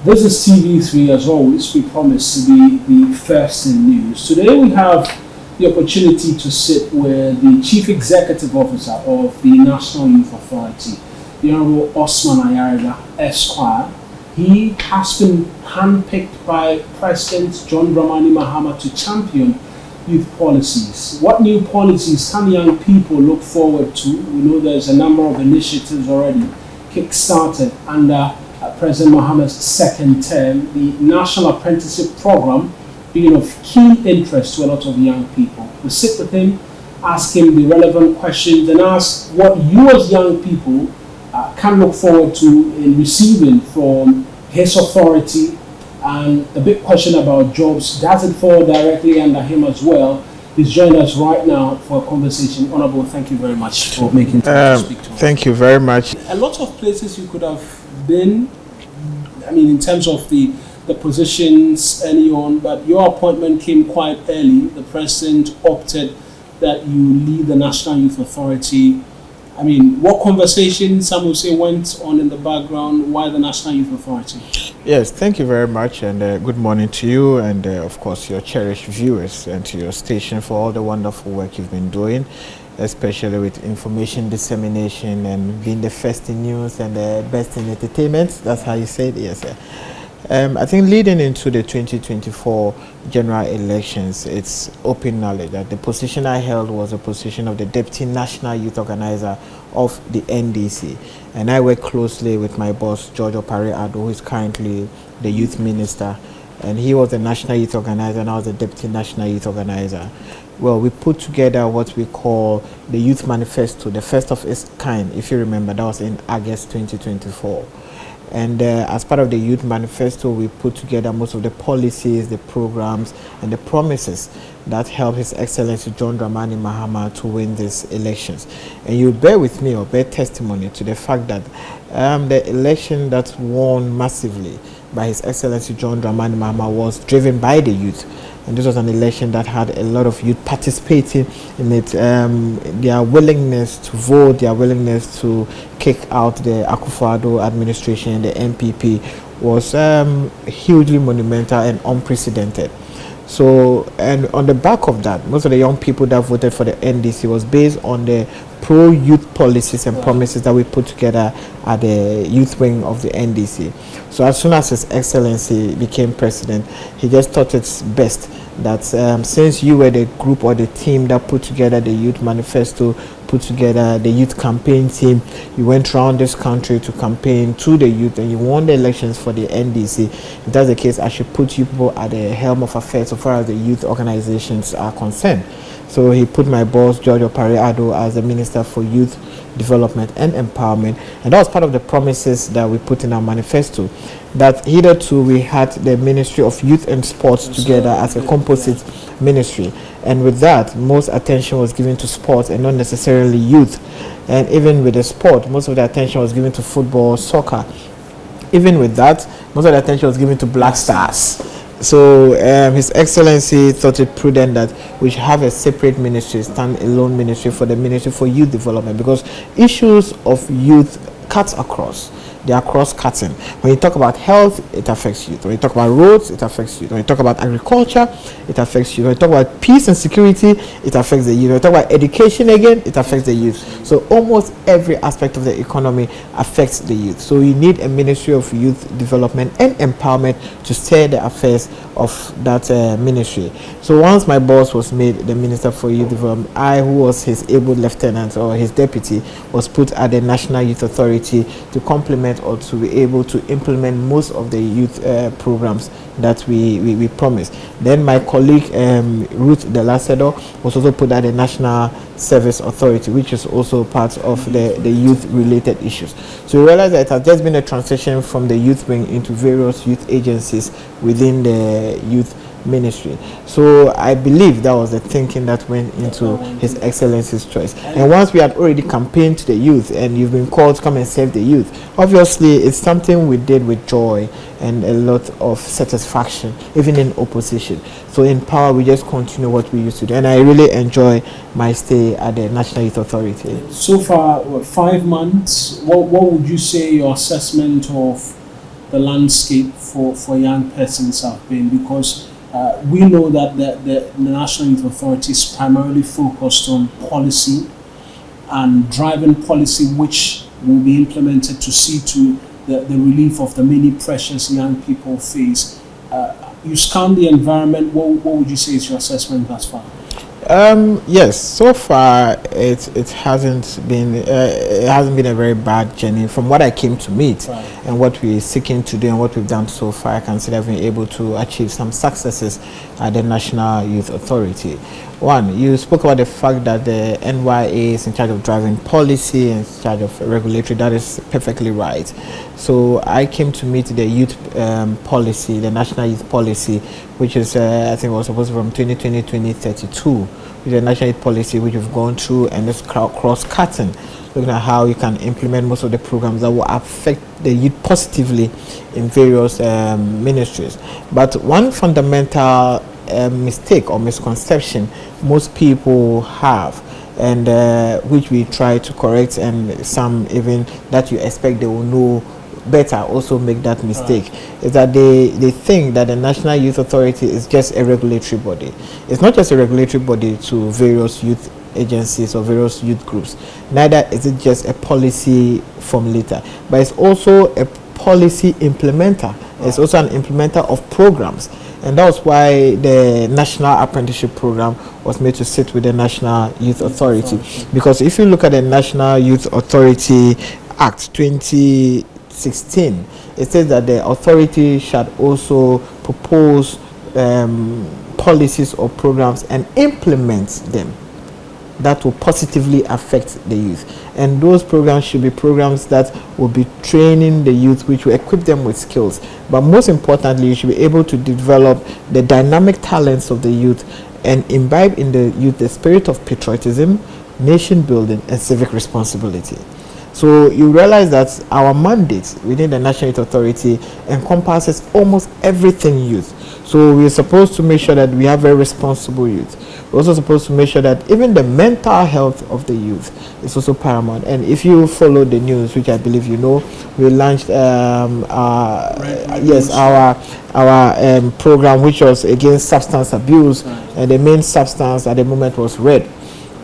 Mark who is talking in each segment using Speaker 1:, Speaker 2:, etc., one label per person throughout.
Speaker 1: This is TV3 as always. We promise to be the first in news. Today we have the opportunity to sit with the Chief Executive Officer of the National Youth Authority, the Honorable Osman Ayariga, Esquire. He has been handpicked by President John Dramani Mahama to champion youth policies. What new policies can young people look forward to? We know there's a number of initiatives already kick-started under President Mahama's second term, the National Apprenticeship Program being of keen interest to a lot of young people. We sit with him, ask him the relevant questions, and ask what you as young people can look forward to in receiving from his authority, and the big question about jobs, does it fall directly under him as well? He's joining us right now for a conversation. Honorable, thank you very much for making time to speak to us.
Speaker 2: Thank you very much.
Speaker 1: A lot of places you could have been, I mean, in terms of the positions early on, but your appointment came quite early. The president opted that you lead the National Youth Authority. I mean, what conversations, some will say, went on in the background? Why the National Youth Authority?
Speaker 2: Yes, thank you very much, and good morning to you, and of course your cherished viewers, and to your station for all the wonderful work you've been doing, especially with information dissemination and being the first in news and the best in entertainment. That's how you say it, yes, sir. I think leading into the 2024 general elections, it's open knowledge that the position I held was a position of the Deputy National Youth Organizer of the NDC. And I work closely with my boss, George Opare-Addo, who is currently the Youth Minister. And he was the National Youth Organizer, and I was the Deputy National Youth Organizer. Well, we put together what we call the Youth Manifesto, the first of its kind, if you remember, that was in August 2024. And as part of the Youth Manifesto, we put together most of the policies, the programs, and the promises that help His Excellency John Dramani Mahama to win these elections. And you bear with me or bear testimony to the fact that the election that won massively by His Excellency John Dramani Mahama was driven by the youth. And this was an election that had a lot of youth participating in it. Their willingness to vote, their willingness to kick out the Akufo-Addo administration, the NPP, was hugely monumental and unprecedented. So, and on the back of that, most of the young people that voted for the NDC was based on the pro-youth policies and promises that we put together at the youth wing of the NDC. So as soon as His Excellency became president, he just thought it's best that since you were the group or the team that put together the Youth Manifesto, put together the youth campaign team, you went around this country to campaign to the youth, and you won the elections for the NDC. If that's the case, I should put you people at the helm of affairs so far as the youth organizations are concerned. So he put my boss, George Opare-Addo, as the Minister for Youth Development and Empowerment. And that was part of the promises that we put in our manifesto, that hitherto we had the Ministry of Youth and Sports together as a composite ministry. And with that, most attention was given to sports and not necessarily youth. And even with the sport, most of the attention was given to football, soccer. Even with that, most of the attention was given to Black Stars. So His Excellency thought it prudent that we should have a separate ministry, stand-alone ministry for the Ministry for Youth Development, because issues of youth cuts across. They are cross-cutting. When you talk about health, it affects youth. When you talk about roads, it affects youth. When you talk about agriculture, it affects youth. When you talk about peace and security, it affects the youth. When you talk about education again, it affects the youth. So almost every aspect of the economy affects the youth. So you need a Ministry of Youth Development and Empowerment to steer the affairs of that ministry. So once my boss was made the Minister for Youth Development, I, who was his able lieutenant or his deputy, was put at the National Youth Authority to complement or to be able to implement most of the youth programs that we promised. Then my colleague Ruth De Lacedo was also put at the National Service Authority, which is also part of the youth related issues. So we realize that it has just been a transition from the youth wing into various youth agencies within the youth ministry. So I believe that was the thinking that went into His Excellency's choice. And once we had already campaigned to the youth and you've been called to come and serve the youth, obviously it's something we did with joy and a lot of satisfaction, even in opposition. So in power, we just continue what we used to do. And I really enjoy my stay at the National Youth Authority.
Speaker 1: So far, 5 months, what would you say your assessment of the landscape for young persons have been? Because we know that the National Youth Authority is primarily focused on policy and driving policy which will be implemented to see to the relief of the many pressures young people face. You scan the environment, what would you say is your assessment thus far?
Speaker 2: Yes, so far it hasn't been a very bad journey. From what I came to meet,
Speaker 1: Right.
Speaker 2: and what we're seeking to do and what we've done so far, I consider being able to achieve some successes at the National Youth Authority. One, you spoke about the fact that the NYA is in charge of driving policy and in charge of regulatory. That is perfectly right. So I came to meet the youth policy, the National Youth Policy, which is I think it was supposed to be from 2020 2032, which is a national youth policy which we've gone through, and it's cross-cutting, looking at how you can implement most of the programs that will affect the youth positively in various ministries. But one fundamental mistake or misconception most people have, and which we try to correct, and some even that you expect they will know better also make that mistake, is that they think that the National Youth Authority is just a regulatory body. It's not just a regulatory body to various youth agencies or various youth groups. Neither is it just a policy formulator, but it's also a policy implementer. It's also an implementer of programs. And that was why the National Apprenticeship Program was made to sit with the National Youth Authority. Because if you look at the National Youth Authority Act 2016, it says that the authority shall also propose policies or programs and implement them that will positively affect the youth. And those programs should be programs that will be training the youth, which will equip them with skills. But most importantly, you should be able to develop the dynamic talents of the youth and imbibe in the youth the spirit of patriotism, nation building, and civic responsibility. So you realize that our mandate within the National Youth Authority encompasses almost everything youth. So we're supposed to make sure that we have very responsible youth. We're also supposed to make sure that even the mental health of the youth is also paramount. And if you follow the news, which I believe you know, we launched our program, which was against substance abuse, and the main substance at the moment was red,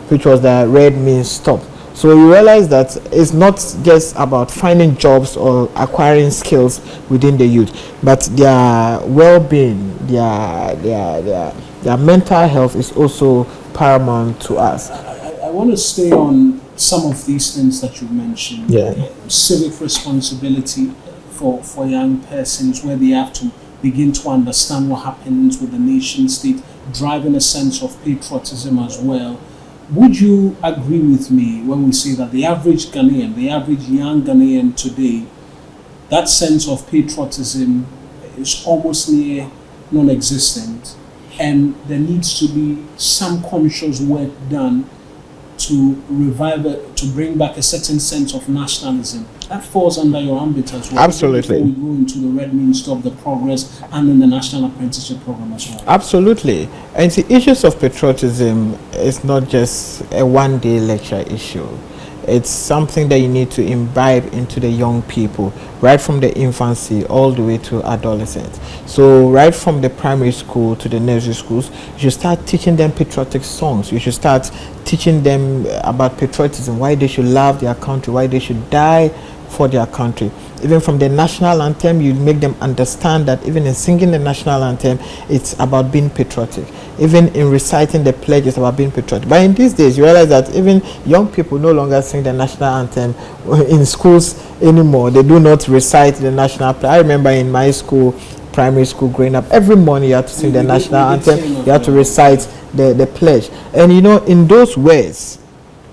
Speaker 2: which was the red means stop. So you realize that it's not just about finding jobs or acquiring skills within the youth, but their well-being, their mental health is also paramount to us.
Speaker 1: I want to stay on some of these things that you mentioned.
Speaker 2: Yeah.
Speaker 1: Civic responsibility for young persons, where they have to begin to understand what happens with the nation state, driving a sense of patriotism as well. Would you agree with me when we say that the average Ghanaian, the average young Ghanaian today, that sense of patriotism is almost near non-existent, and there needs to be some conscious work done to revive it, to bring back a certain sense of nationalism? That falls under your ambit as well.
Speaker 2: Absolutely.
Speaker 1: Before we go into the Red Mean Stop, the progress, and then the National Apprenticeship Program as well.
Speaker 2: Absolutely. And the issues of patriotism is not just a one-day lecture issue. It's something that you need to imbibe into the young people, right from the infancy all the way to adolescence. So right from the primary school to the nursery schools, you should start teaching them patriotic songs. You should start teaching them about patriotism, why they should love their country, why they should die for their country. Even from the national anthem, you make them understand that even in singing the national anthem, it's about being patriotic. Even in reciting the pledge, it's about being patriotic. But in these days, you realize that even young people no longer sing the national anthem in schools anymore. They do not recite the national pledge. I remember in my school, primary school, growing up, every morning you had to sing the national anthem, you had to recite the pledge. And you know, in those words,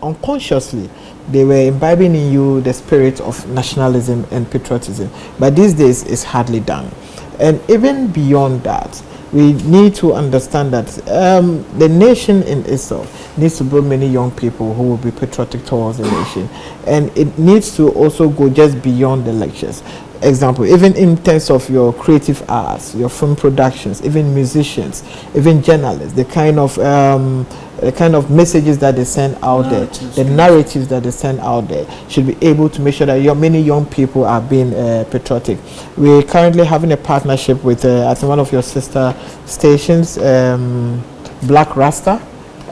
Speaker 2: unconsciously, they were imbibing in you the spirit of nationalism and patriotism. But these days, it's hardly done. And even beyond that, we need to understand that the nation in itself needs to build many young people who will be patriotic towards the nation. And it needs to also go just beyond the lectures. example, even in terms of your creative arts, your film productions, even musicians, even journalists, the kind of messages that they send out there, the narratives that they send out there, should be able to make sure that many young people are being patriotic. We're currently having a partnership with I think one of your sister stations, Black Rasta.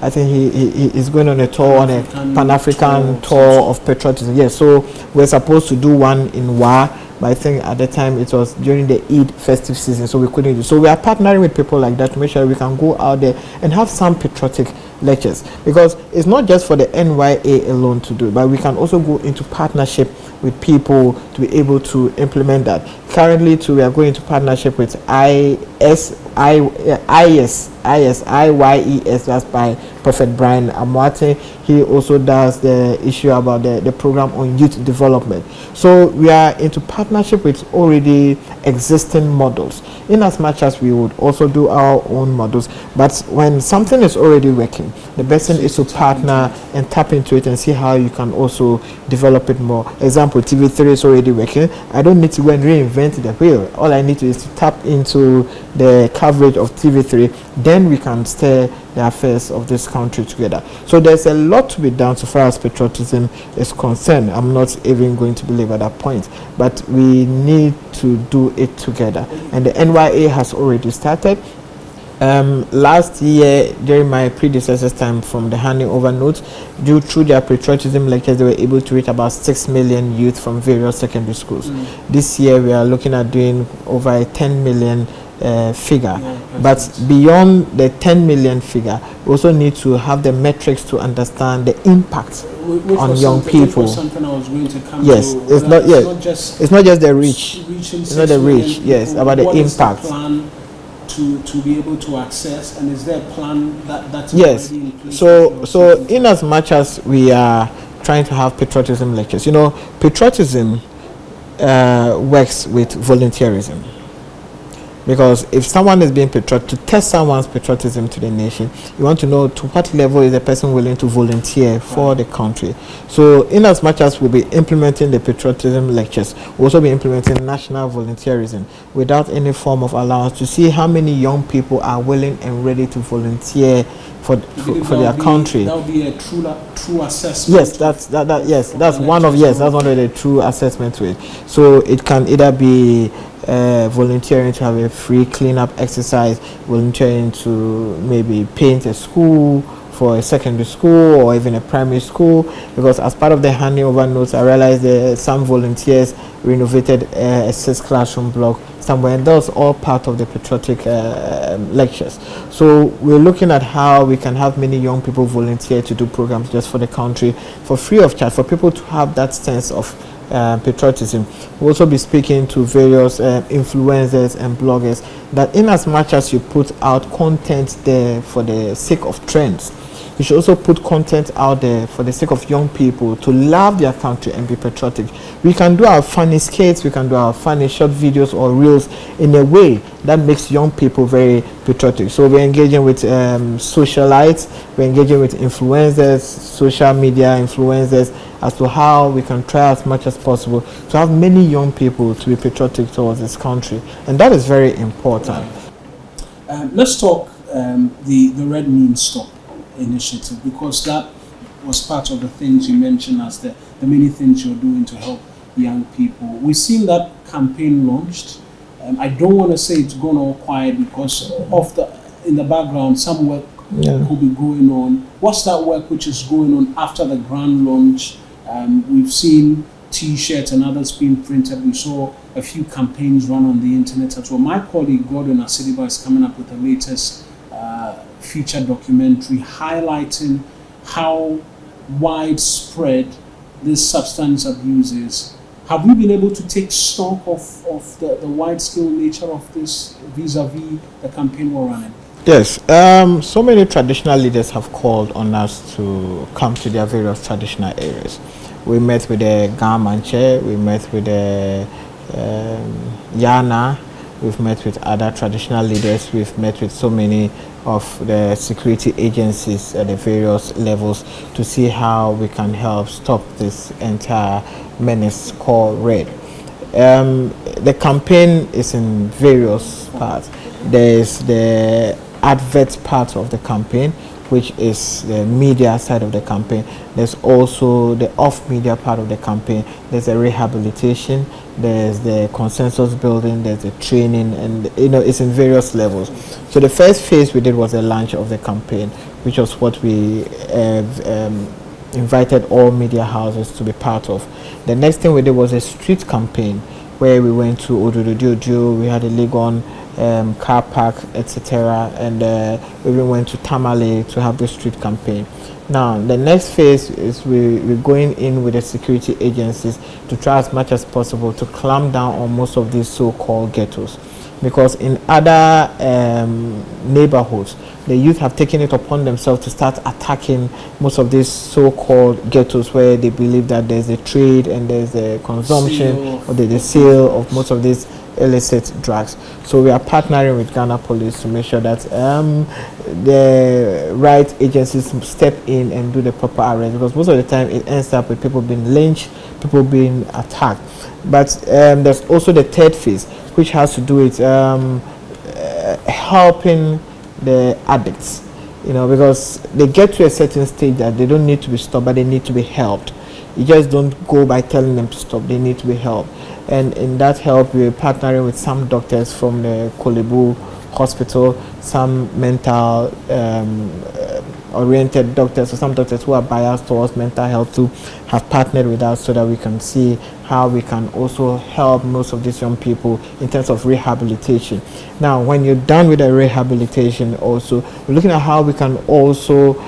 Speaker 2: I think he is going on a tour, on a Pan-African tour of patriotism. Yes, so we're supposed to do one in Wa, but I think at the time it was during the Eid festive season, so we couldn't do. So we are partnering with people like that to make sure we can go out there and have some patriotic lectures, because it's not just for the NYA alone to do, but we can also go into partnership with people to be able to implement that. Currently, too, we are going into partnership with IYES, that's by Prophet Brian Amwate. He also does the issue about the program on youth development. So we are into partnership with already existing models, in as much as we would also do our own models. But when something is already working, the best thing is to partner and tap into it and see how you can also develop it more. Example, TV3 is already working. I don't need to go and reinvent the wheel. All I need to is to tap into the coverage of TV3. Then we can steer the affairs of this country together. So there's a lot to be done so far as patriotism is concerned. I'm not even going to belabor that point, but we need to do it together. And the NYA has already started. Last year, during my predecessor's time, from the handing over notes, due through their patriotism lectures, they were able to reach about 6 million youth from various secondary schools. This year, we are looking at doing over a 10 million figure. But beyond the 10 million figure, we also need to have the metrics to understand the impact on young people.
Speaker 1: Which was something I was going to come
Speaker 2: yes,
Speaker 1: to.
Speaker 2: it's not just the reach.
Speaker 1: It's
Speaker 2: not the reach. Yes, about the impact.
Speaker 1: To be able to access, and is there a plan that's
Speaker 2: yes
Speaker 1: already in place?
Speaker 2: So in as much as we are trying to have patriotism lectures, patriotism works with volunteerism. Because if someone is being patriotic, to test someone's patriotism to the nation, you want to know to what level is the person willing to volunteer for the country. So in as much as we'll be implementing the patriotism lectures, we'll also be implementing national volunteerism without any form of allowance, to see how many young people are willing and ready to volunteer for their country.
Speaker 1: That would be a true assessment.
Speaker 2: Yes, that's one of the true assessment to it. So it can either be volunteering to have a free cleanup exercise, volunteering to maybe paint a school for a secondary school or even a primary school, because as part of the handing over notes, I realized that some volunteers renovated a 6 classroom block somewhere, and that was all part of the patriotic lectures. So we're looking at how we can have many young people volunteer to do programs just for the country for free of charge, for people to have that sense of patriotism. We'll also be speaking to various influencers and bloggers, that in as much as you put out content there for the sake of trends, you should also put content out there for the sake of young people to love their country and be patriotic. We can do our funny skits, we can do our funny short videos or reels in a way that makes young people very patriotic. So we're engaging with socialites, we're engaging with influencers, social media influencers, as to how we can try as much as possible to have many young people to be patriotic towards this country. And that is very important.
Speaker 1: Let's talk the Red Means Stop initiative, because that was part of the things you mentioned as the many things you're doing to help young people. We've seen that campaign launched. I don't want to say it's gone all quiet, because in the background some work could be going on. What's that work which is going on after the grand launch? We've seen T-shirts and others being printed. We saw a few campaigns run on the internet as well. My colleague Gordon Asidiba is coming up with the latest feature documentary highlighting how widespread this substance abuse is. Have we been able to take stock of the wide-scale nature of this vis-a-vis the campaign we're running?
Speaker 2: Yes, so many traditional leaders have called on us to come to their various traditional areas. We met with the Gamanche, we met with the Yana, we've met with other traditional leaders, we've met with so many of the security agencies at the various levels to see how we can help stop this entire menace called Red. The campaign is in various parts. There's the advert part of the campaign, which is the media side of the campaign. There's also the off-media part of the campaign. There's the rehabilitation, there's the consensus building, there's the training, and it's in various levels. So the first phase we did was the launch of the campaign, which was what we invited all media houses to be part of. The next thing we did was a street campaign, where we went to Odududu, we had a Legon car park, etc. And we even went to Tamale to have the street campaign. Now, the next phase is we're going in with the security agencies to try as much as possible to clamp down on most of these so-called ghettos. Because in other neighborhoods, the youth have taken it upon themselves to start attacking most of these so-called ghettos where they believe that there's a trade and there's a consumption or there's a sale of most of these illicit drugs. So we are partnering with Ghana Police to make sure that the right agencies step in and do the proper arrest, because most of the time it ends up with people being lynched, people being attacked. But there's also the third phase, which has to do with helping the addicts, because they get to a certain stage that they don't need to be stopped, but they need to be helped. You just don't go by telling them to stop, they need to be helped. And in that help, we're partnering with some doctors from the Kolebu Hospital, some mental oriented doctors, or some doctors who are biased towards mental health, to have partnered with us so that we can see how we can also help most of these young people in terms of rehabilitation. Now, when you're done with the rehabilitation, also we're looking at how we can also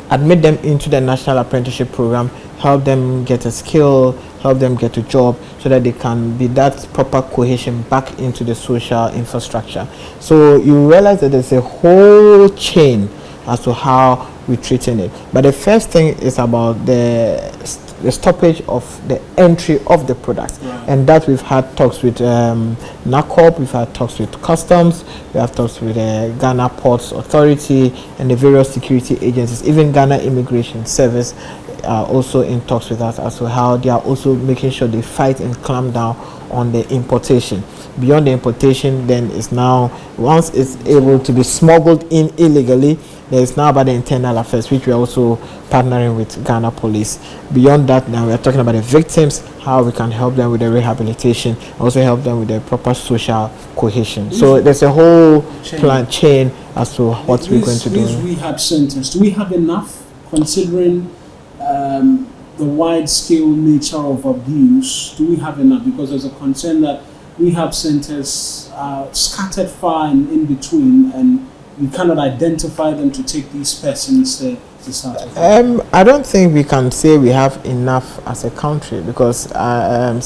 Speaker 2: admit them into the National Apprenticeship Program, help them get a skill, help them get a job, so that they can be that proper cohesion back into the social infrastructure. So you realize that there's a whole chain as to how we're treating it. But the first thing is about the stoppage of the entry of the product. Right. And that we've had talks with NACOP, we've had talks with Customs, we have talks with the Ghana Ports Authority and the various security agencies. Even Ghana Immigration Service are also in talks with us as to how they are also making sure they fight and clamp down on the importation. Beyond the importation, then it's now, once it's able to be smuggled in illegally, there's now about the internal affairs, which we're also partnering with Ghana Police. Beyond that, now we're talking about the victims, how we can help them with the rehabilitation, also help them with the proper social cohesion. So there's a whole chain as to what we're going to do.
Speaker 1: These rehab centers, do we have enough, considering the wide-scale nature of abuse? Do we have enough? Because there's a concern that rehab centers are scattered far and in between, and you cannot identify them to take these persons to South Africa.
Speaker 2: I don't think we can say we have enough as a country, because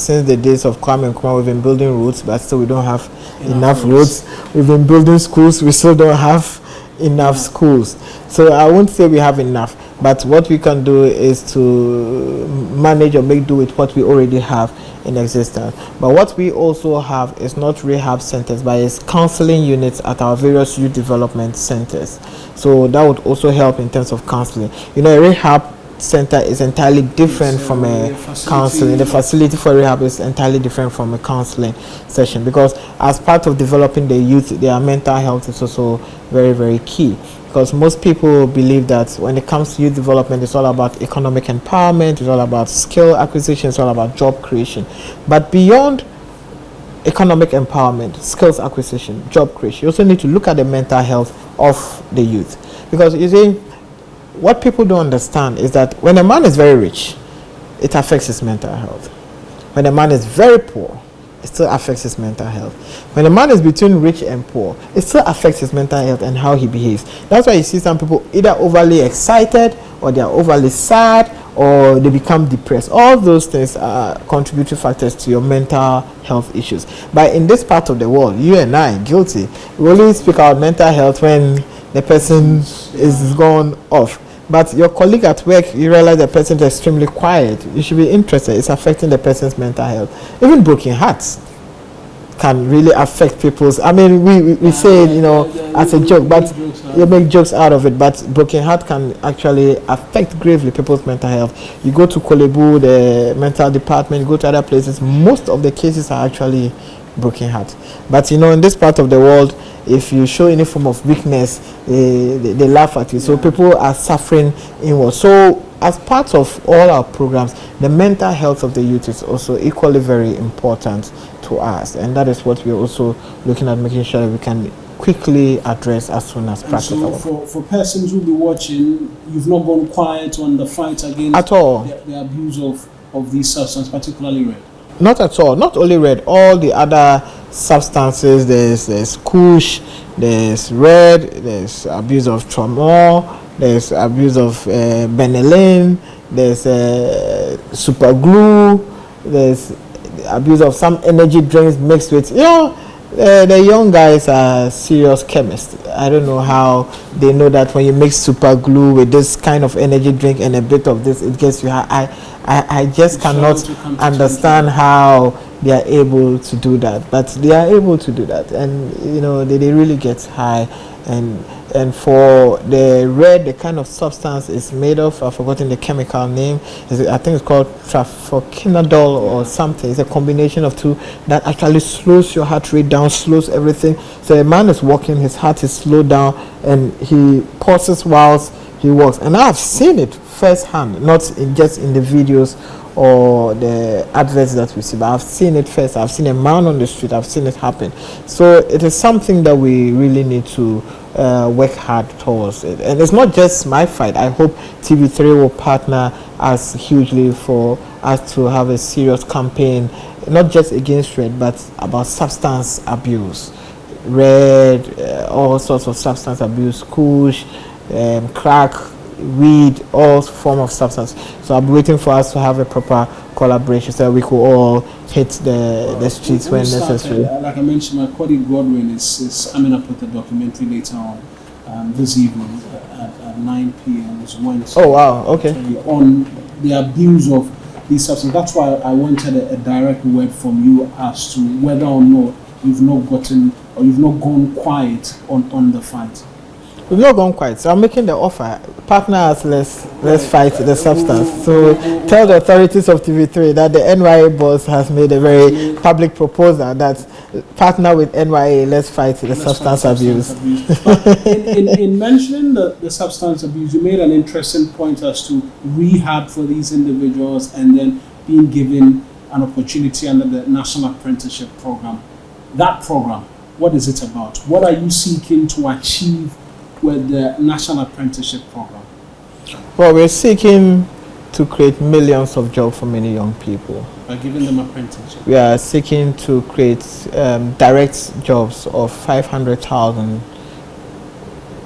Speaker 2: since the days of Kwame Nkrumah, we've been building roads, but still we don't have enough roads. We've been building schools, we still don't have enough schools. So I won't say we have enough, but what we can do is to manage or make do with what we already have in existence. But what we also have is not rehab centers, but it's counseling units at our various youth development centers. So that would also help in terms of counseling. A rehab center is entirely different from a counseling. The facility for rehab is entirely different from a counseling session, because as part of developing the youth, their mental health is also very, very key. Because most people believe that when it comes to youth development, it's all about economic empowerment, it's all about skill acquisition, it's all about job creation. But beyond economic empowerment, skills acquisition, job creation, you also need to look at the mental health of the youth. Because you see, what people don't understand is that when a man is very rich, it affects his mental health. When a man is very poor, it still affects his mental health. When a man is between rich and poor, it still affects his mental health and how he behaves. That's why you see some people either overly excited, or they are overly sad, or they become depressed. All those things are contributory factors to your mental health issues. But in this part of the world, you and I, guilty, we only speak about mental health when the person is gone off. But your colleague at work, you realize the person is extremely quiet. You should be interested. It's affecting the person's mental health. Even broken hearts can really affect people's. I mean, we say it, as a joke, but you make jokes out of it. But broken heart can actually affect gravely people's mental health. You go to Kolebu, the mental department, you go to other places, most of the cases are actually broken heart. But in this part of the world, if you show any form of weakness, they laugh at you. So people are suffering inward. So as part of all our programs, the mental health of the youth is also equally very important to us, and that is what we're also looking at, making sure that we can quickly address as soon as practical.
Speaker 1: So for persons who will be watching, you've not gone quiet on the fight against
Speaker 2: at all
Speaker 1: the abuse of these substances, particularly red.
Speaker 2: Not at all. Not only red, all the other substances. There's kush, there's red, there's abuse of tramadol, there's abuse of benylin, there's super glue, there's abuse of some energy drinks mixed with the young guys are serious chemists. I don't know how they know that when you mix super glue with this kind of energy drink and a bit of this, it gets you high. I just cannot understand how they are able to do that, but they are able to do that, and they really get high. And for the red, the kind of substance is made of, I've forgotten the chemical name. I think it's called trafalkinadol or something. It's a combination of two that actually slows your heart rate down, slows everything. So a man is walking, his heart is slowed down, and he pauses whilst he walks. And I've seen it firsthand, not just in the videos or the adverts that we see, but I've seen it first. I've seen a man on the street. I've seen it happen. So it is something that we really need to work hard towards it. And it's not just my fight. I hope TV3 will partner us hugely for us to have a serious campaign, not just against red, but about substance abuse. Red, all sorts of substance abuse, kush, crack, weed, all form of substance. So I'm waiting for us to have a proper collaboration so that we could all hit the streets when necessary.
Speaker 1: Like I mentioned, my colleague Godwin is coming up with a documentary later on this evening at 9 p.m. is Wednesday.
Speaker 2: Oh wow, okay.
Speaker 1: On the abuse of these substances. That's why I wanted a direct word from you as to whether or not you've not gotten or you've not gone quiet on the fight.
Speaker 2: We've not gone quiet, so I'm making the offer. Partner us, let's fight the substance. So tell the authorities of TV3 that the NYA boss has made a very public proposal that partner with NYA, let's fight the substance abuse.
Speaker 1: in mentioning the substance abuse, you made an interesting point as to rehab for these individuals and then being given an opportunity under the National Apprenticeship Program. That program, what is it about? What are you seeking to achieve with the National Apprenticeship Program?
Speaker 2: Well, we're seeking to create millions of jobs for many young people.
Speaker 1: By giving them apprenticeship?
Speaker 2: We are seeking to create direct jobs of 500,000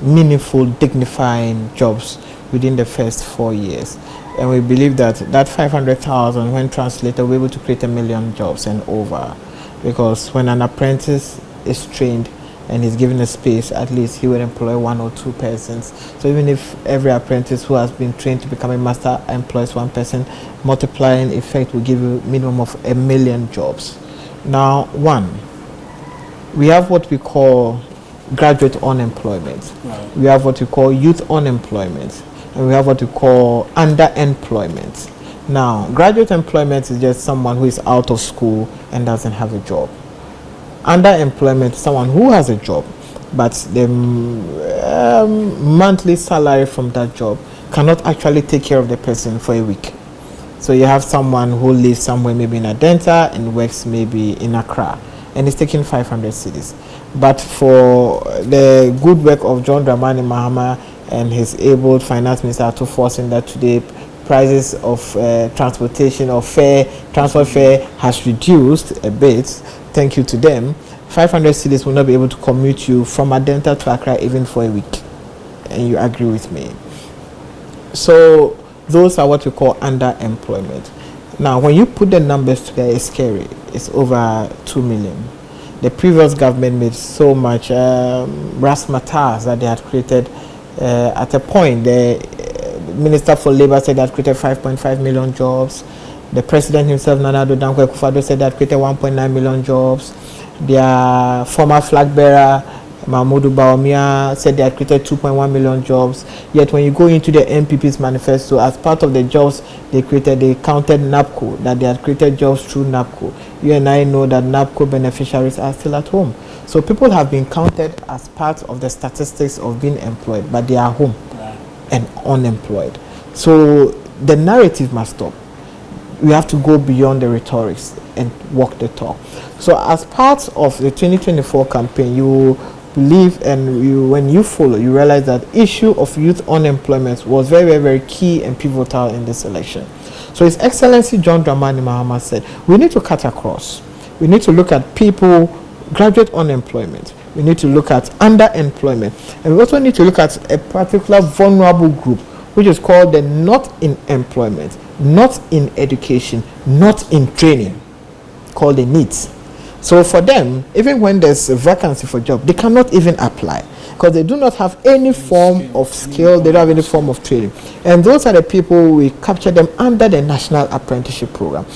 Speaker 2: meaningful, dignifying jobs within the first 4 years. And we believe that 500,000, when translated, we're able to create 1 million jobs and over. Because when an apprentice is trained and he's given a space, at least he will employ 1 or 2 persons. So even if every apprentice who has been trained to become a master employs 1 person, multiplying effect will give you a minimum of 1 million jobs. Now, we have what we call graduate unemployment. Right. We have what we call youth unemployment. And we have what we call underemployment. Now, graduate employment is just someone who is out of school and doesn't have a job. Underemployment is someone who has a job, but the monthly salary from that job cannot actually take care of the person for a week. So you have someone who lives somewhere, maybe in Adenta, and works maybe in Accra, and is taking 500 cedis. But for the good work of John Dramani Mahama and his able finance minister to forcing that today prices of transportation or transport fare has reduced a bit. Thank you to them. 500 cedis will not be able to commute you from Adenta to Accra even for a week. And you agree with me. So those are what we call underemployment. Now, when you put the numbers together, it's scary. It's over 2 million. The previous government made so much razzmatazz that they had created. At a point, the Minister for Labour said that created 5.5 million jobs. The president himself, Nana Addo Dankwa Akufo-Addo, said that created 1.9 million jobs. Their former flag bearer, Mahmoud Bawumia, said they had created 2.1 million jobs. Yet when you go into the NPP's manifesto, as part of the jobs they created, they counted NAPCO, that they had created jobs through NAPCO. You and I know that NAPCO beneficiaries are still at home. So people have been counted as part of the statistics of being employed, but they are home and unemployed. So the narrative must stop. We have to go beyond the rhetorics and walk the talk. So as part of the 2024 campaign, you believe, and when you follow, you realize that issue of youth unemployment was very, very, very key and pivotal in this election. So His Excellency John Dramani Mahama said, we need to cut across. We need to look at people, graduate unemployment. We need to look at underemployment. And we also need to look at a particular vulnerable group, which is called the not in employment, not in education, not in training, called the NEET. So for them, even when there's a vacancy for job, they cannot even apply because they do not have any form of skill, they don't have any form of training. And those are the people we capture them under the National Apprenticeship Program.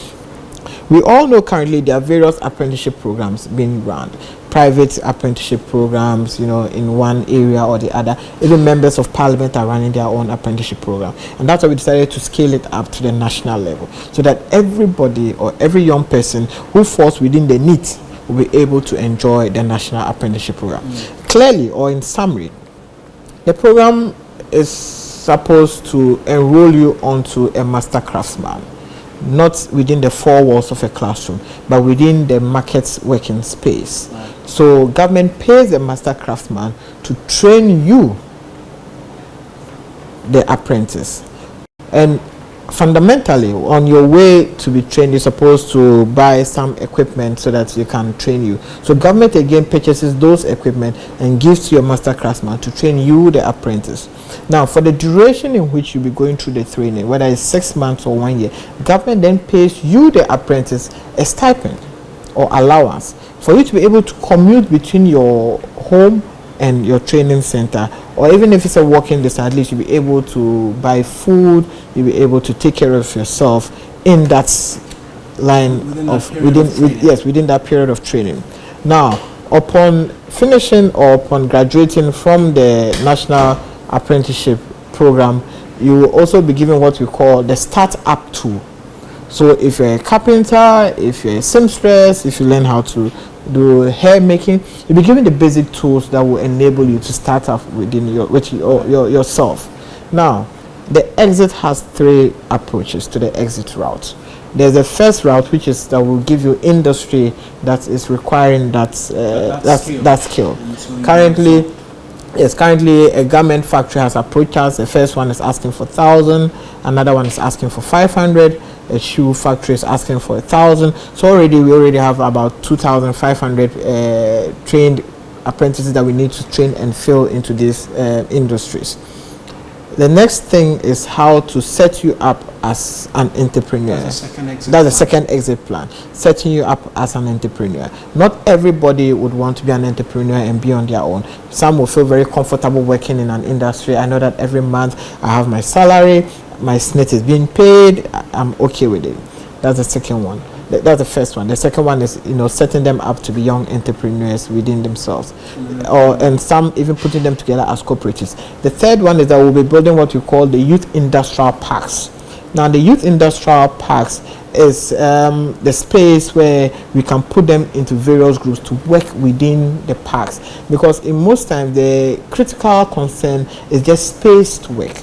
Speaker 2: We all know currently there are various apprenticeship programs being run, private apprenticeship programs, in one area or the other. Even members of parliament are running their own apprenticeship program. And that's why we decided to scale it up to the national level so that everybody or every young person who falls within the NEET will be able to enjoy the national apprenticeship program. Clearly, or in summary, the program is supposed to enroll you onto a master craftsman, not within the four walls of a classroom, but within the market's working space. So government pays the master craftsman to train you, the apprentice. And fundamentally, on your way to be trained, you're supposed to buy some equipment so that you can train you. So government again purchases those equipment and gives to your master craftsman to train you, the apprentice. Now, for the duration in which you'll be going through the training, whether it's 6 months or 1 year, government then pays you, the apprentice, a stipend or allowance for you to be able to commute between your home and your training center, or even if it's a walking distance, at least you'll be able to buy food, you'll be able to take care of yourself in that line within that period of training. Now, upon finishing or upon graduating from the National Apprenticeship Program, you will also be given what we call the Start Up tool. So if you're a carpenter, if you're a seamstress, if you learn how to do hair making, you'll be given the basic tools that will enable you to start off within yourself. Now, the exit has 3 approaches to the exit route. There's the first route, which is that will give you industry that is requiring that skill. Currently a garment factory has approached us. The first one is asking for 1,000, another one is asking for 500. A shoe factory is asking for 1,000. So we already have about 2,500 trained apprentices that we need to train and fill into these industries. The next thing is how to set you up as an entrepreneur. That's the second exit plan. Setting you up as an entrepreneur. Not everybody would want to be an entrepreneur and be on their own. Some will feel very comfortable working in an industry. I know that every month I have my salary, my SNIT is being paid, I'm okay with it. That's the second one. That's the first one. The second one is, setting them up to be young entrepreneurs within themselves, and some even putting them together as cooperatives. The third one is that we'll be building what we call the youth industrial parks. Now, the youth industrial parks is the space where we can put them into various groups to work within the parks, because in most times the critical concern is just space to work.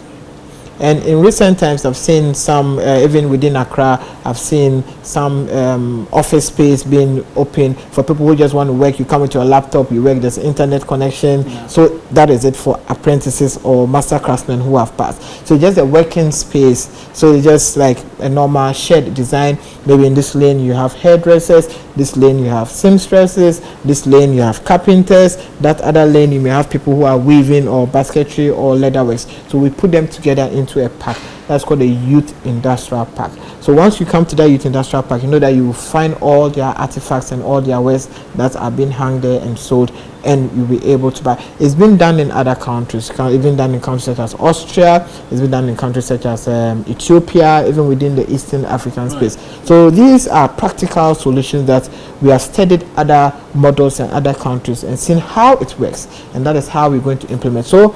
Speaker 2: And in recent times, I've seen some, even within Accra, I've seen some office space being open for people who just want to work. You come with your laptop, you work, there's internet connection. Yeah. So that is it for apprentices or master craftsmen who have passed. So just a working space. So it's just like a normal shed design. Maybe in this lane you have hairdressers, this lane you have seamstresses, this lane you have carpenters, that other lane you may have people who are weaving or basketry or leatherworks. So we put them together into a pack. That's called a youth industrial park. So once you come to that youth industrial park, you know that you will find all their artifacts and all their wares that are being hung there and sold, and you'll be able to buy. It's been done in other countries. It's been done in countries such as Austria. It's been done in countries such as Ethiopia, even within the Eastern African space. So these are practical solutions that we have studied other models and other countries and seen how it works, and that is how we're going to implement. So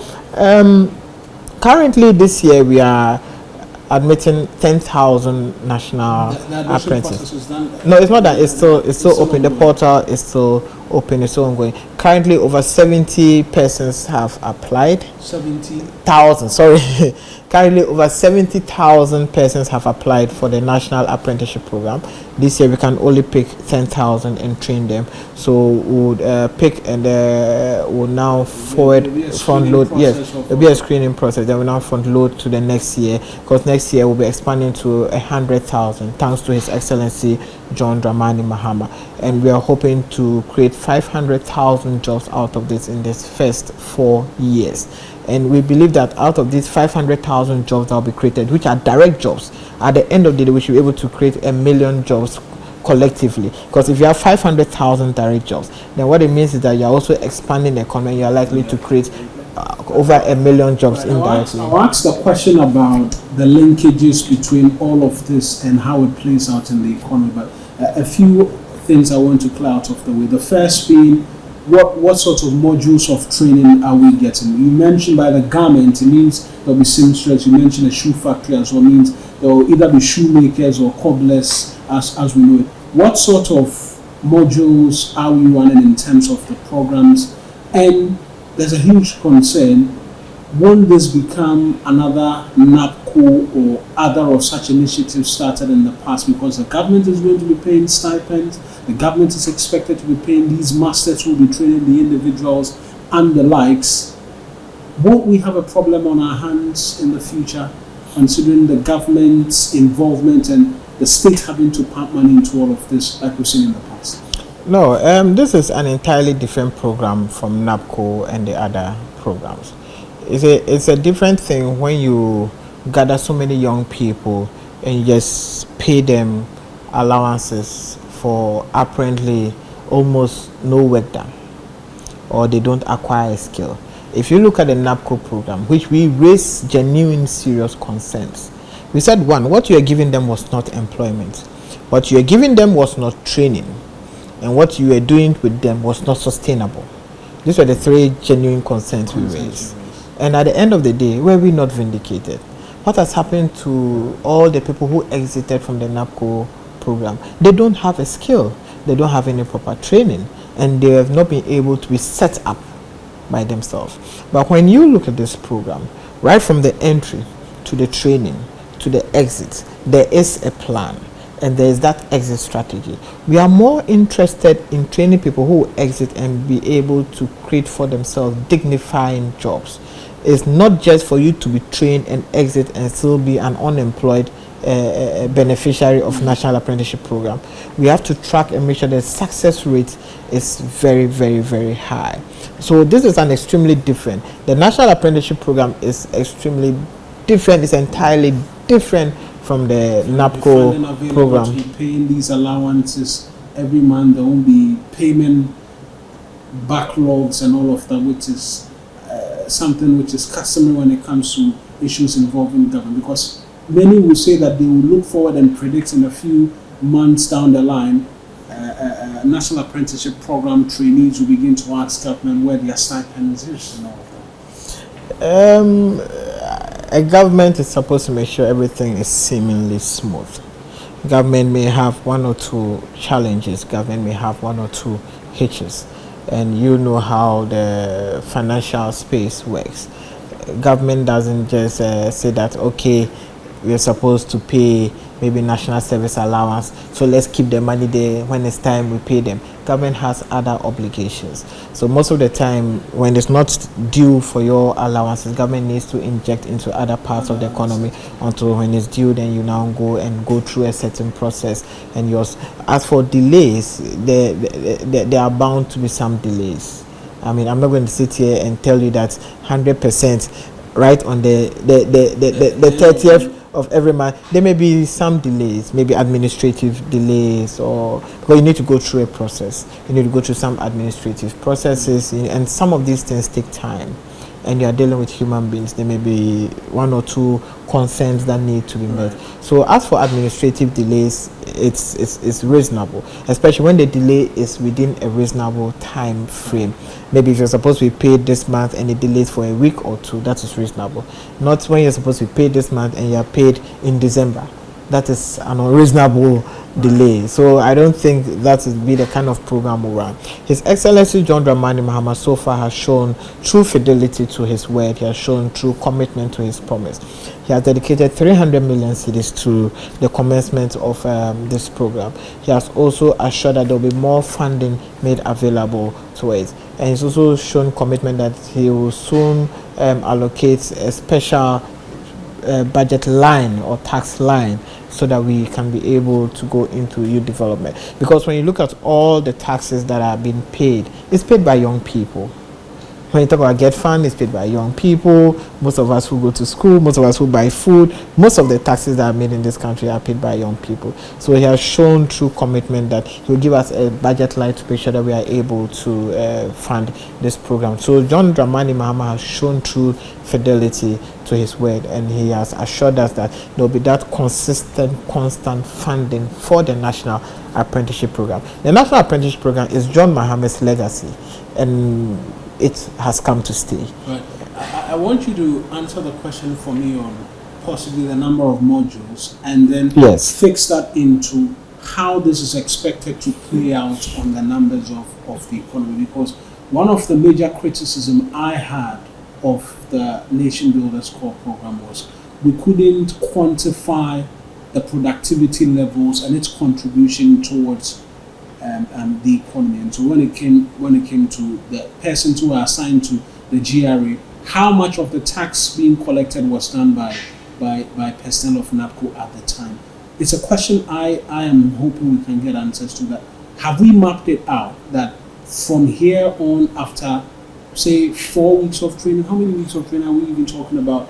Speaker 2: currently this year we are admitting 10,000 national apprentices. No, it's not that. It's still open. The portal is still open. It's still ongoing. Currently, over 70 persons have applied. 70,000. Sorry. Currently, over 70,000 persons have applied for the national apprenticeship program. This year, we can only pick 10,000 and train them. So we would pick and we'll now front load. Yes, there'll be a screening process. Then we'll now front load to the next year, because next year we'll be expanding to 100,000, thanks to His Excellency John Dramani Mahama, and we are hoping to create 500,000 jobs out of this in this first 4 years. And we believe that out of these 500,000 jobs that will be created, which are direct jobs, at the end of the day we should be able to create 1 million jobs collectively. Because if you have 500,000 direct jobs, then what it means is that you are also expanding the economy. You are likely to create over 1 million jobs indirectly.
Speaker 1: I'll ask the question about the linkages between all of this and how it plays out in the economy, but a few things I want to clear out of the way. The first being, what sort of modules of training are we getting? You mentioned by the garment, it means there'll be seamstress. You mentioned a shoe factory as well, means there will either be shoemakers or cobblers as we know it. What sort of modules are we running in terms of the programs? And there's a huge concern, won't this become another NAPCO or other of such initiatives started in the past, because the government is going to be paying stipends, the government is expected to be paying these masters who will be training the individuals and the likes. Won't we have a problem on our hands in the future, considering the government's involvement and the state having to pump money into all of this like we've seen in the past?
Speaker 2: No, this is an entirely different program from NAPCO and the other programs. It's a different thing when you gather so many young people and you just pay them allowances for apparently almost no work done, or they don't acquire a skill. If you look at the NAPCO program, which we raised genuine serious concerns, we said, one, what you are giving them was not employment, what you are giving them was not training, and what you were doing with them was not sustainable. These were the three genuine concerns we raised. And at the end of the day, were we not vindicated? What has happened to all the people who exited from the NAPCO program? They don't have a skill, they don't have any proper training, and they have not been able to be set up by themselves. But when you look at this program, right from the entry to the training to the exit, there is a plan. And there is that exit strategy. We are more interested in training people who will exit and be able to create for themselves dignifying jobs. It's not just for you to be trained and exit and still be an unemployed beneficiary of National Apprenticeship Program. We have to track and make sure the success rate is very, very, very high. So this is an extremely different. The National Apprenticeship Program is extremely different. It's entirely different from the NAPCO program.
Speaker 1: To be paying these allowances every month, there won't be payment backlogs and all of that, which is something which is customary when it comes to issues involving government, because many will say that they will look forward and predict in a few months down the line, National Apprenticeship Program trainees will begin to ask government where their stipends is and all of that.
Speaker 2: A government is supposed to make sure everything is seemingly smooth. Government may have one or two challenges, government may have one or two hitches, and you know how the financial space works. Government doesn't just say that, okay, we're supposed to pay maybe national service allowance, so let's keep the money there, when it's time we pay them. Government has other obligations. So most of the time when it's not due for your allowances, government needs to inject into other parts of the economy until when it's due, then you now go through a certain process. And yours, as for delays, there are bound to be some delays. I mean, I'm not going to sit here and tell you that 100% right on the 30th of every month, there may be some delays, maybe administrative delays, or because you need to go through a process. You need to go through some administrative processes, and some of these things take time. And you are dealing with human beings, there may be one or two concerns that need to be met. So as for administrative delays, it's reasonable, especially when the delay is within a reasonable time frame. Maybe if you're supposed to be paid this month and it delays for a week or two, that is reasonable. Not when you're supposed to be paid this month and you're paid in December. That is an unreasonable delay. So I don't think that would be the kind of program we run. His Excellency John Dramani Mahama so far has shown true fidelity to his word. He has shown true commitment to his promise. He has dedicated 300 million cedis to the commencement of this program. He has also assured that there will be more funding made available to it. And he's also shown commitment that he will soon allocate a special budget line or tax line so that we can be able to go into youth development. Because when you look at all the taxes that are being paid, it's paid by young people. When you talk about Get Fund, it's paid by young people. Most of us who go to school, most of us who buy food, most of the taxes that are made in this country are paid by young people. So he has shown true commitment that he will give us a budget line to make sure that we are able to fund this program. So John Dramani Mahama has shown true fidelity to his word, and he has assured us that there will be that consistent, constant funding for the National Apprenticeship Program. The National Apprenticeship Program is John Mahama's legacy, and it has come to stay.
Speaker 1: Right. I want you to answer the question for me on possibly the number of modules, and then fix that into how this is expected to play out on the numbers of the economy. Because one of the major criticism I had of the Nation Builders Core program was we couldn't quantify the productivity levels and its contribution towards the economy. And so when it came to the persons who are assigned to the GRA, how much of the tax being collected was done by personnel of NAPCO at the time? It's a question I am hoping we can get answers to. That have we mapped it out that from here on, after say 4 weeks of training, how many weeks of training are we even talking about?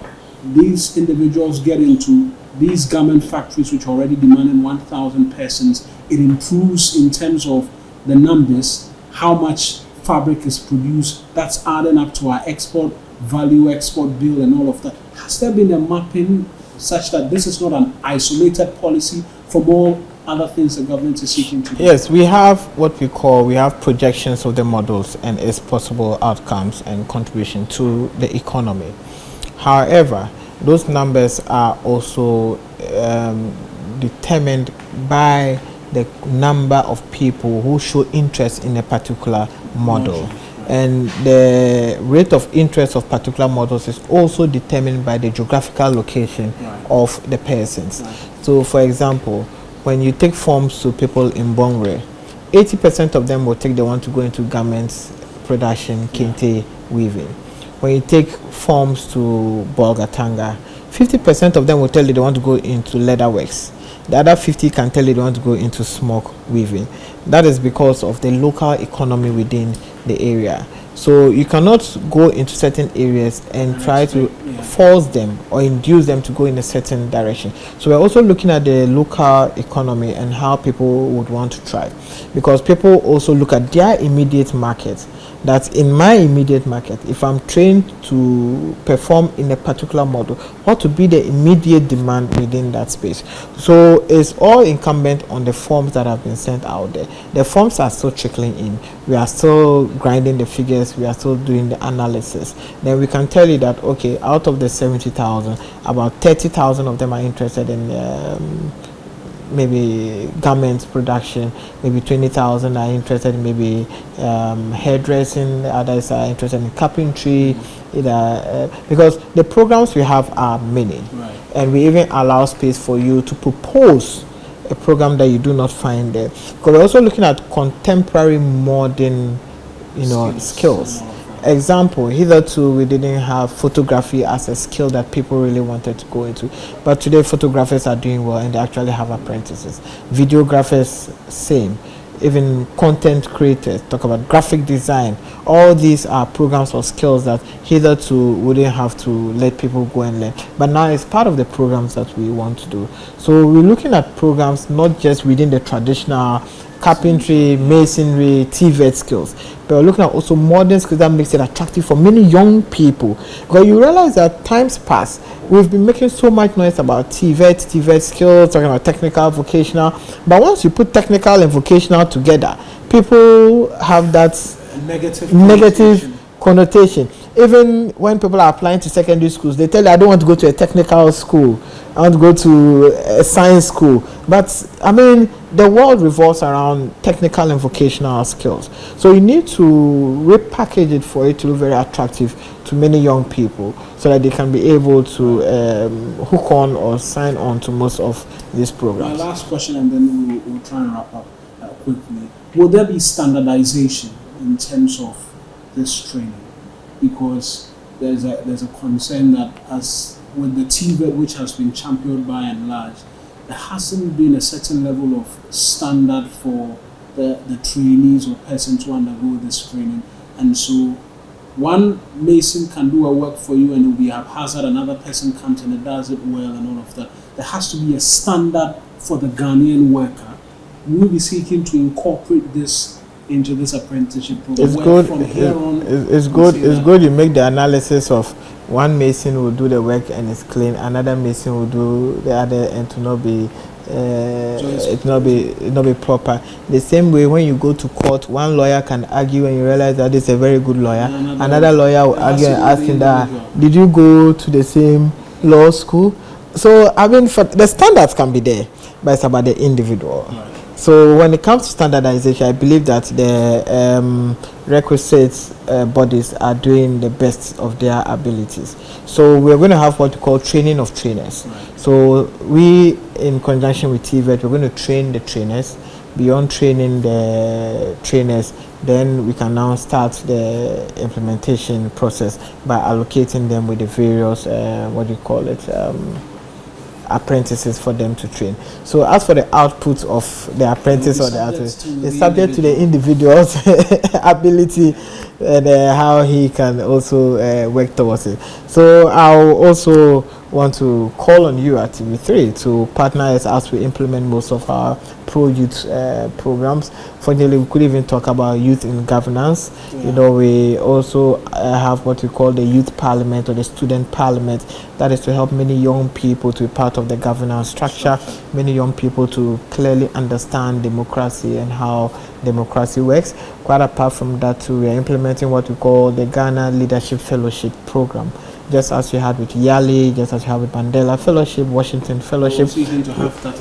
Speaker 1: These individuals get into these garment factories which are already demanding 1,000 persons. It improves in terms of the numbers, how much fabric is produced. That's adding up to our export value, export bill, and all of that. Has there been a mapping such that this is not an isolated policy from all other things the government is seeking to do?
Speaker 2: Yes, we have what we have projections of the models and its possible outcomes and contribution to the economy. However, those numbers are also determined by the number of people who show interest in a particular model. And the rate of interest of particular models is also determined by the geographical location of the persons. So, for example, when you take forms to people in Bongre, 80% of them will take they want to go into garments production, kente weaving. When you take forms to Bolgatanga, 50% of them will tell you they want to go into leather works. The other 50 can tell you they want to go into smoke weaving. That is because of the local economy within the area. So you cannot go into certain areas and try to force them or induce them to go in a certain direction. So we're also looking at the local economy and how people would want to thrive, because people also look at their immediate market. That in my immediate market, if I'm trained to perform in a particular model, what would be the immediate demand within that space? So it's all incumbent on the forms that have been sent out there. The forms are still trickling in. We are still grinding the figures. We are still doing the analysis. Then we can tell you that, okay, out of the 70,000, about 30,000 of them are interested in maybe garment production, maybe 20,000 are interested in maybe hairdressing, others are interested in carpentry, because the programs we have are many, and we even allow space for you to propose a program that you do not find there, because we're also looking at contemporary modern skills. Example, hitherto we didn't have photography as a skill that people really wanted to go into, but today photographers are doing well and they actually have apprentices. Videographers, same. Even content creators, talk about graphic design, all these are programs or skills that hitherto wouldn't have to let people go and learn. But now it's part of the programs that we want to do. So we're looking at programs not just within the traditional carpentry, masonry, TVET skills, but we're looking at also modern skills that makes it attractive for many young people. Because you realize that times past, we've been making so much noise about TVET skills, talking about technical, vocational, but once you put technical and vocational together, people have that negative connotation. Even when people are applying to secondary schools, they tell you, I don't want to go to a technical school, I want to go to a science school. But I mean, the world revolves around technical and vocational skills. So you need to repackage it for it to look very attractive to many young people so that they can be able to hook on or sign on to most of these programs.
Speaker 1: My last question, and then we'll try and wrap up quickly. Will there be standardization in terms of this training? Because there's a concern that, as with the TVET, which has been championed by and large, there hasn't been a certain level of standard for the trainees or persons to undergo this training. And so one mason can do a work for you and it will be haphazard, another person comes and it does it well and all of that. There has to be a standard for the Ghanaian worker. We will be seeking to incorporate this into this apprenticeship program.
Speaker 2: It's good. It's good. You make the analysis of one mason will do the work and it's clean. Another mason will do the other and to not be it not be proper. The same way when you go to court, one lawyer can argue and you realize that it's a very good lawyer. Another lawyer will argue and ask him that, did you go to the same law school? So I mean, the standards can be there, but it's about the individual. Right. So when it comes to standardization, I believe that the requisite bodies are doing the best of their abilities. So we're going to have what we call training of trainers. Right. So we, in conjunction with TVET, we're going to train the trainers. Beyond training the trainers, then we can now start the implementation process by allocating them with the various, apprentices for them to train. So as for the output of the apprentice or the artist, it's subject to the individual's ability and how he can also work towards it. So I'll also want to call on you at TV3 to partner us as we implement most of our pro-youth programs. Fortunately, we could even talk about youth in governance. Yeah. You know, we also have what we call the youth parliament or the student parliament. That is to help many young people to be part of the governance structure, many young people to clearly understand democracy and how democracy works. Quite apart from that too, we are implementing what we call the Ghana Leadership Fellowship Program. Just as we had with Yali, just as we have with Mandela Fellowship, Washington Fellowship.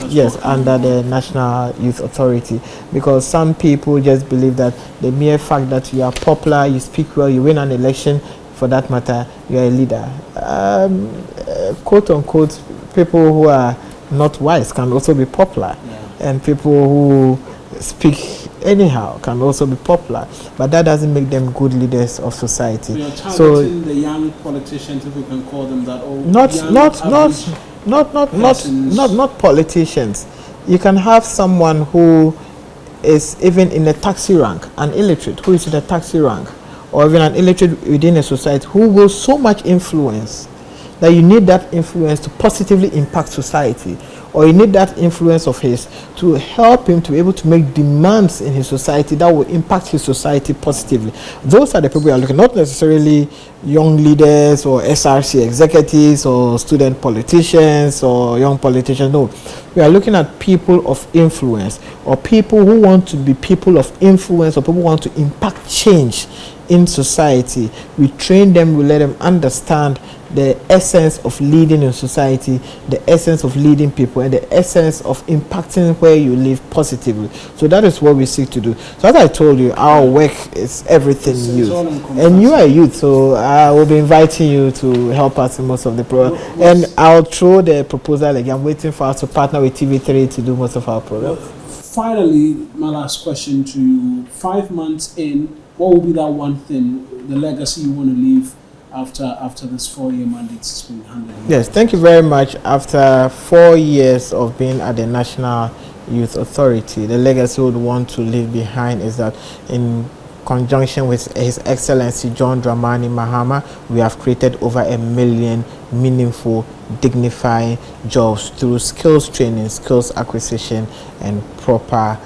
Speaker 2: Yes, under the National Youth Authority. Because some people just believe that the mere fact that you are popular, you speak well, you win an election, for that matter, you are a leader. Quote unquote, people who are not wise can also be popular. Yeah. And people who speak anyhow can also be popular, but that doesn't make them good leaders of society.
Speaker 1: You're targeting the young politicians, if we can call them that, or
Speaker 2: not politicians. You can have someone who is even in the taxi rank, an illiterate who is in the taxi rank, or even an illiterate within a society who will so much influence that you need that influence to positively impact society, or you need that influence of his to help him to be able to make demands in his society that will impact his society positively. Those are the people we are looking, not necessarily young leaders or SRC executives or student politicians or young politicians. No, we are looking at people of influence, or people who want to be people of influence, or people who want to impact change in society. We train them, we let them understand the essence of leading in society, the essence of leading people, and the essence of impacting where you live positively. So that is what we seek to do. So as I told you, our work is everything youth. And you are youth, so I will be inviting you to help us in most of the program. And I'll throw the proposal again. I'm waiting for us to partner with TV3 to do most of our program.
Speaker 1: Finally, my last question to you. 5 months in, what will be that one thing, the legacy you want to leave after this 4-year mandate has been handed?
Speaker 2: Yes, thank you very much. After 4 years of being at the National Youth Authority, the legacy we would want to leave behind is that in conjunction with His Excellency John Dramani Mahama, we have created over 1 million meaningful, dignifying jobs through skills training, skills acquisition, and proper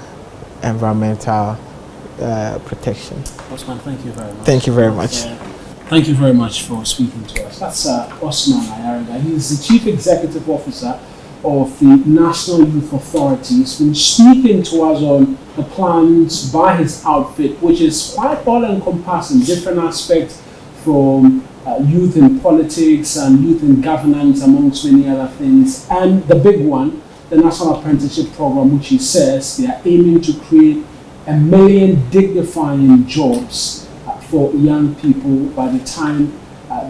Speaker 2: environmental protection.
Speaker 1: Osman, thank you very much.
Speaker 2: Thank you very much.
Speaker 1: Thank you very much for speaking to us. That's Osman Ayariga. He's the Chief Executive Officer of the National Youth Authority. He's been speaking to us on the plans by his outfit, which is quite all-encompassing, different aspects from youth in politics and youth in governance, amongst many other things. And the big one, the National Apprenticeship Program, which he says they are aiming to create 1 million dignifying jobs for young people by the time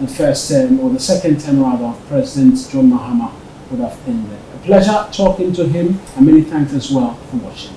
Speaker 1: the first term, or the second term rather, of President John Mahama would have ended. A pleasure talking to him, and many thanks as well for watching.